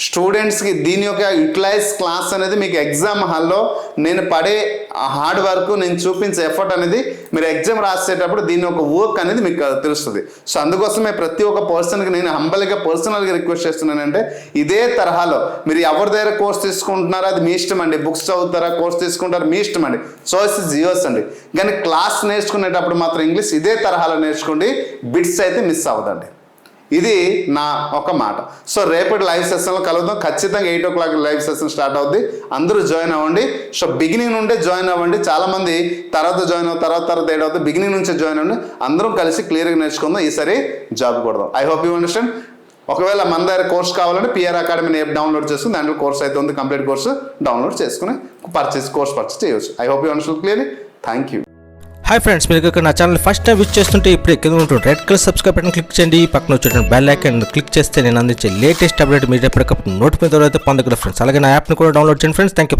Speaker 2: స్టూడెంట్స్కి దీని యొక్క యూటిలైజ్ క్లాస్ అనేది మీకు ఎగ్జామ్ హాల్లో నేను పడే హార్డ్ వర్క్, నేను చూపించే ఎఫర్ట్ అనేది మీరు ఎగ్జామ్ రాసేటప్పుడు దీని యొక్క వర్క్ అనేది మీకు తెలుస్తుంది. సో అందుకోసమే ప్రతి ఒక్క పర్సన్కి నేను హంబల్గా పర్సనల్గా రిక్వెస్ట్ చేస్తున్నానంటే ఇదే తరహాలో మీరు ఎవరి దగ్గర కోర్స్ తీసుకుంటున్నారో అది మీ ఇష్టం అండి. బుక్స్ చదువుతారా, కోర్స్ తీసుకుంటారా, మీ ఇష్టం అండి. చాయిస్ ఇస్ యూర్స్ అండి. కానీ క్లాస్ నేర్చుకునేటప్పుడు మాత్రం ఇంగ్లీష్ ఇదే తరహాలో నేర్చుకోండి, బిట్స్ అయితే మిస్ అవ్వదండి. ఇది నా ఒక మాట. సో రేపటి లైవ్ సెషన్లో కలుద్దాం. ఖచ్చితంగా 8 o'clock లైవ్ సెషన్ స్టార్ట్ అవుద్ది. అందరూ జాయిన్ అవ్వండి. సో బిగినింగ్ నుండే జాయిన్ అవ్వండి. చాలామంది తర్వాత జాయిన్ తర్వాత ఏడ్ అవుతుంది. బిగినింగ్ నుంచే జాయిన్ అవ్వండి. అందరం కలిసి క్లియర్గా నేర్చుకుందాం. ఈసారి జాబ్ కొడదాం. I hope you understand. ఒకవేళ మన దగ్గర కోర్స్ కావాలంటే పిఆర్ అకాడమీని యాప్ డౌన్లోడ్ చేసుకుని దాంట్లో కోర్స్ అయితే ఉంది, కంప్లీట్ కోర్సు డౌన్లోడ్ చేసుకుని కోర్స్ పర్చేస్ చేయవచ్చు. I hope you understand clearly. Thank you.
Speaker 3: Hi friends, మీరు ఇక్కడ నా ఛానల్ ఫస్ట్ టైం విజిట్ చేస్తుంటే ఇప్పుడు కింద ఉంటుంది red colour subscribe button click చేయండి. పక్కన వచ్చేటువంటి బెల్ ఐకాన్ క్లిక్ చేస్తే నేను అందించే లేటెస్ట్ అప్డేట్ మీరు ఎప్పటికప్పుడు నోటిఫికేషన్ ద్వారా అయితే పొందగలరు ఫ్రెండ్స్. అలాగే నా యాప్ని కూడా డౌన్లోడ్ చేయండి ఫ్రెండ్స్. Thank you.